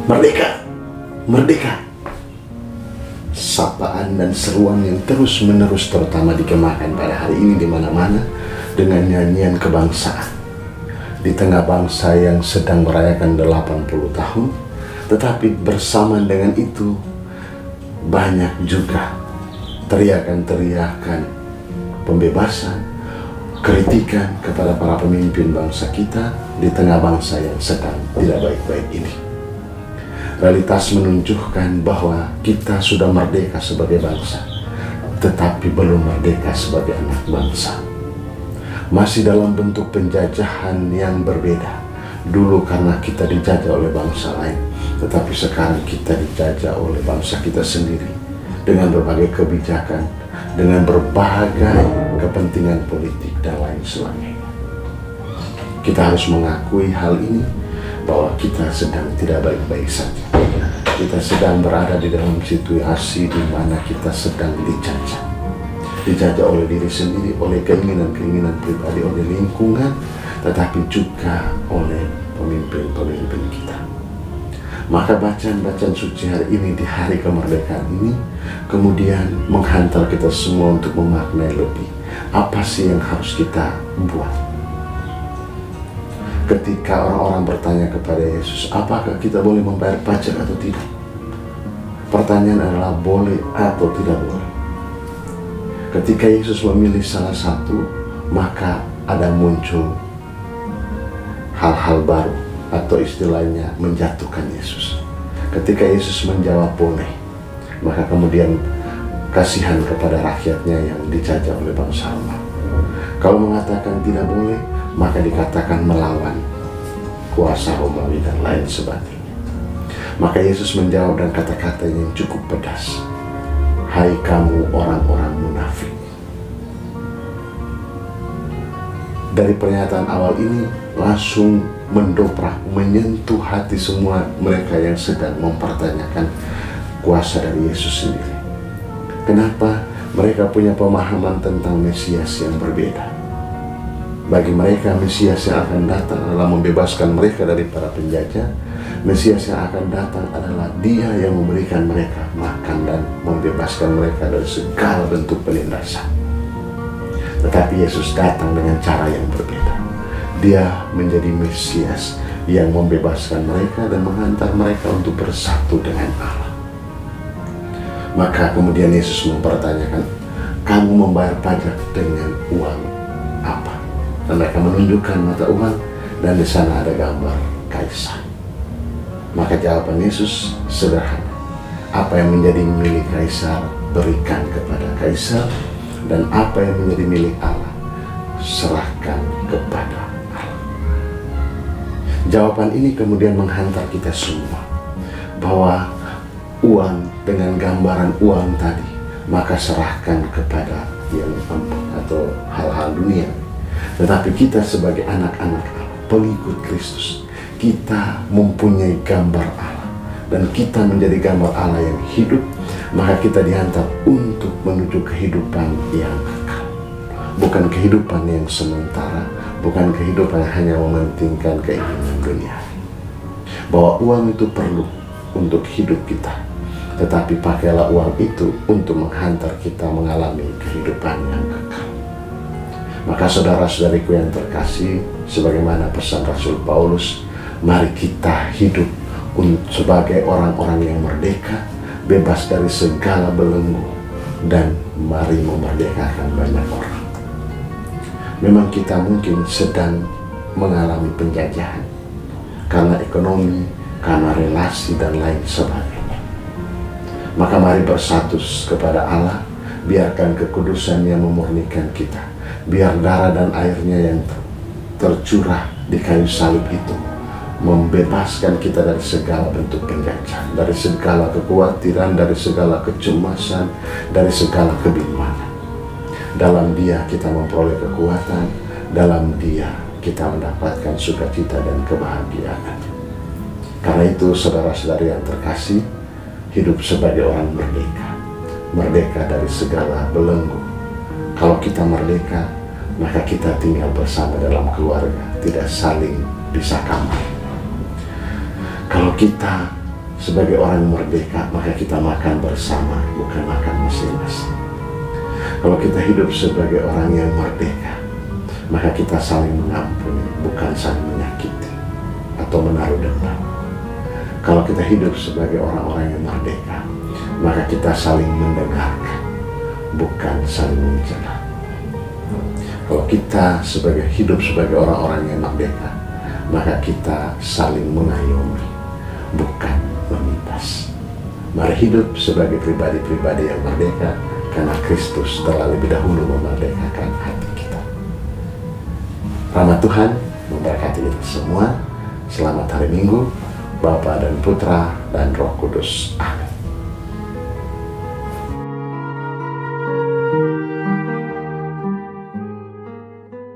Merdeka, merdeka. Sapaan dan seruan yang terus-menerus terutama dikemahkan pada hari ini di mana-mana dengan nyanyian kebangsaan. Di tengah bangsa yang sedang merayakan 80 tahun, tetapi bersamaan dengan itu banyak juga teriakan-teriakan pembebasan, kritikan kepada para pemimpin bangsa kita di tengah bangsa yang sedang tidak baik-baik ini. Realitas menunjukkan bahwa kita sudah merdeka sebagai bangsa, tetapi belum merdeka sebagai anak bangsa. Masih dalam bentuk penjajahan yang berbeda. Dulu karena kita dijajah oleh bangsa lain, tetapi sekarang kita dijajah oleh bangsa kita sendiri dengan berbagai kebijakan, dengan berbagai kepentingan politik dan lain sebagainya. Kita harus mengakui hal ini, bahwa kita sedang tidak baik-baik saja. Kita sedang berada di dalam situasi di mana kita sedang dijajah. Dijajah oleh diri sendiri, oleh keinginan-keinginan pribadi, oleh lingkungan, tetapi juga oleh pemimpin-pemimpin kita. Maka bacaan-bacaan suci hari ini di hari kemerdekaan ini kemudian menghantar kita semua untuk memaknai lebih apa sih yang harus kita buat. Ketika orang-orang bertanya kepada Yesus, apakah kita boleh membayar pajak atau tidak? Pertanyaan adalah boleh atau tidak boleh. Ketika Yesus memilih salah satu, maka ada muncul hal-hal baru atau istilahnya menjatuhkan Yesus. Ketika Yesus menjawab boleh, maka kemudian kasihan kepada rakyatnya yang dijajah oleh bangsa Roma. Kalau mengatakan tidak boleh, maka dikatakan melawan kuasa Romawi dan lain sebagainya. Maka Yesus menjawab dengan kata-kata yang cukup pedas. Hai kamu orang-orang munafik. Dari pernyataan awal ini langsung mendobrak, menyentuh hati semua mereka yang sedang mempertanyakan kuasa dari Yesus sendiri. Kenapa? Mereka punya pemahaman tentang Mesias yang berbeda. Bagi mereka, Mesias yang akan datang adalah membebaskan mereka dari para penjajah. Mesias yang akan datang adalah Dia yang memberikan mereka makan dan membebaskan mereka dari segala bentuk penindasan. Tetapi Yesus datang dengan cara yang berbeda. Dia menjadi Mesias yang membebaskan mereka dan menghantar mereka untuk bersatu dengan Allah. Maka kemudian Yesus mempertanyakan, kamu membayar pajak dengan uang apa? Dan mereka menunjukkan mata uang, dan di sana ada gambar kaisar. Maka jawaban Yesus sederhana. Apa yang menjadi milik kaisar, berikan kepada kaisar, dan apa yang menjadi milik Allah, serahkan kepada Allah. Jawaban ini kemudian menghantar kita semua, bahwa uang dengan gambaran uang tadi, maka serahkan kepada yang mampu atau hal-hal dunia. Tetapi kita sebagai anak-anak Allah, pengikut Kristus, kita mempunyai gambar Allah. Dan kita menjadi gambar Allah yang hidup, maka kita dihantar untuk menuju kehidupan yang kekal. Bukan kehidupan yang sementara, bukan kehidupan yang hanya mementingkan keinginan dunia. Bahwa uang itu perlu untuk hidup kita, tetapi pakailah uang itu untuk menghantar kita mengalami kehidupan yang kekal. Maka saudara-saudariku yang terkasih, sebagaimana pesan Rasul Paulus, mari kita hidup sebagai orang-orang yang merdeka, bebas dari segala belenggu, dan mari memerdekakan banyak orang. Memang kita mungkin sedang mengalami penjajahan karena ekonomi, karena relasi, dan lain sebagainya. Maka mari bersatu kepada Allah, biarkan kekudusan yang memurnikan kita. Biar darah dan airnya yang tercurah di kayu salib itu membebaskan kita dari segala bentuk penjajahan, dari segala kekhawatiran, dari segala kecemasan, dari segala kebimbangan. Dalam Dia kita memperoleh kekuatan, dalam Dia kita mendapatkan sukacita dan kebahagiaan. Karena itu saudara-saudari yang terkasih, hidup sebagai orang merdeka, merdeka dari segala belenggu. Kalau kita merdeka, maka kita tinggal bersama dalam keluarga, tidak saling pisah kamar. Kalau kita sebagai orang yang merdeka, maka kita makan bersama, bukan makan masing-masing. Kalau kita hidup sebagai orang yang merdeka, maka kita saling mengampuni, bukan saling menyakiti atau menaruh dendam. Kalau kita hidup sebagai orang-orang yang merdeka, maka kita saling mendengarkan, bukan saling mencela. Kalau kita hidup sebagai orang-orang yang merdeka, maka kita saling mengayomi, bukan memintas. Mari hidup sebagai pribadi-pribadi yang merdeka, karena Kristus telah lebih dahulu memerdekakan hati kita. Rahmat Tuhan memberkati kita semua. Selamat hari Minggu, Bapa dan Putra dan Roh Kudus.